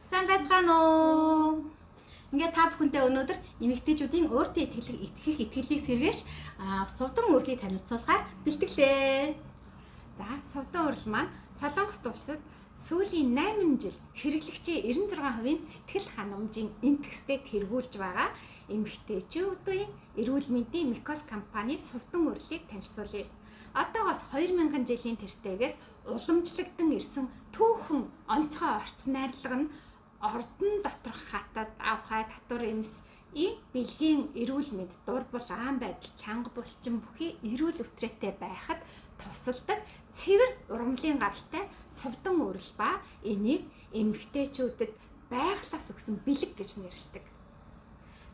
Сайн байцгаана уу? Ингээд та бүхэнтэй өнөөдөр эмэгтэйчүүдийн өөртөө итгэх итгэлийг сэргээж сувдан үрлийг танилцуулахаар бэлтгэлээ. За, сувдан үрэл маань Солонгост улсад сүүлийн 8 жил хэрэглэгчийн 96%-ийн сэтгэл ханамжийн индекстэй тэргүүлж байгаа эмэгтэйчүүдийн эрүүл мэндийн Микос компани сувдан үрлийг танилцуулъя. Одоогоос 2000 жилийн тэртегээс уламжлагдсан ирсэн түүхэн онцгой орц найрлага нь ордон доторх хатад авхай татвар эмсийн бэлгийн эрүүл мэнд дурбал аан байдал чанга булчин бүхий эрүүл үтрээтэй байхад тусалдаг цэвэр ургамлын гаралтай сувдан үрэл ба энийг эмэгтэйчүүдэд байглаас өгсөн бэлэг гэж нэрлэдэг.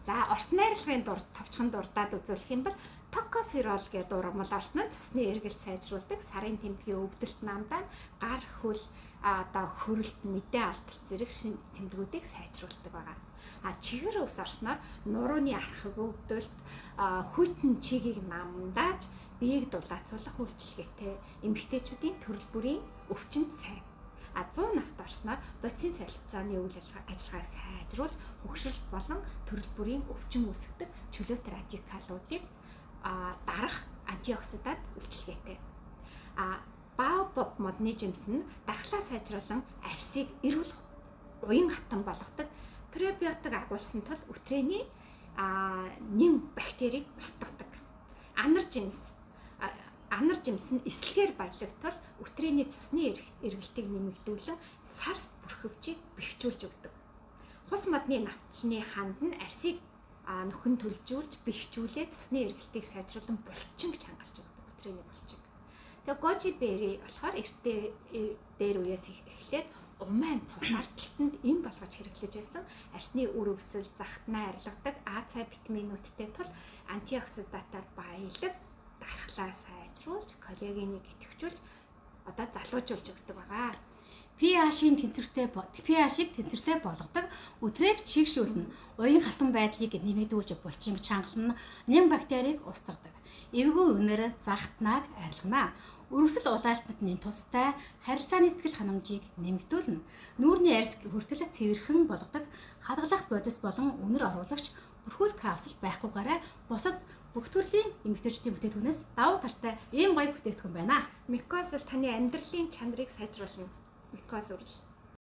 За, орц найрлагын товчхон дурдаад үзүүлэх юм бол токоферол гэдэг ургамал орсон нь цусны эргэлт сайжруулдаг, сарын тэмдгийн өвдөлт намдаа гар хөл хөрөлт мэдээ алдалт зэрэг шин тэмдгүүдийг сайжруулдаг байгаа. Чихэр өвс орсноор нурууны архаг өвдөлт, хүйтэн чигийг намдааж биеийг дулаацуулах үйлчилгээтэй эмэгтэйчүүдийн төрөл бүрийн өвчнөд сайн. 100 наст орсноор бодисын солилцооны үйл ажиллагааг сайжруулж хөгшрөлт болон төрөл бүрийн өвчин үүсгдэг чөлөөт радикалуудыг дарах антиоксидант үйлчилгээтэй. Baobab модны жимс нь дархлаа сайжруулан арсыг эрүүл уян хатан болгодог пребиотик агуулсан тул өтрээний нэм бактерийг устгадаг. Анар жимс нь эслэгээр баялаг тул өтрээний цусны эргэлтийг нэмэгдүүлэн сарс бүрхөвчийг бэхжүүлж өгдөг. Хус модны навчны ханд нь арсыг нөхөн төлжүүлж бэхжүүлээ цусны эргэлтийг сайжруулан булчин гэж хангалж өгдөг өтрээний булчиг. Тэгээ гожи бери болохоор эртээ дээр үеэс эхлээд умайн цус алдалтанд эм болгож хэрэглэж байсан арсны үр өвсөл захтнаа арилгадаг А цай витаминуудтай тул антиоксидантаар баялаг дархлаа сайжруулж коллагеныг идэвхжүүлж залуужуулж өгдөг байгаа. pH-ийг тэнцвэртэй болгодог, өтрээг чигшүүлнэ, уян хатан байдлыг нэмэгдүүлж булчин чангална, нэм бактерийг устгадаг. Эвгүй үнээр захтнааг арилгана. Өрөвсөл улаалтнуудын тустай харилцааны сэтгэл ханамжийг нэмэгдүүлнэ. Нүүрний арьс хүртэл цэвэрхэн болгодог, хадгалах бодис болон үнэр оруулагч бүрхүүл капсул байхгүйгаараа бусад бүх төрлийн эмэгтэйчүүдийн бүтээгдэхүүнээс давуу талтай ийм гоё бүтээгдэхүүн байна. Микос бол таны амьдралын чанарыг сайжруулна. Микос үрэл.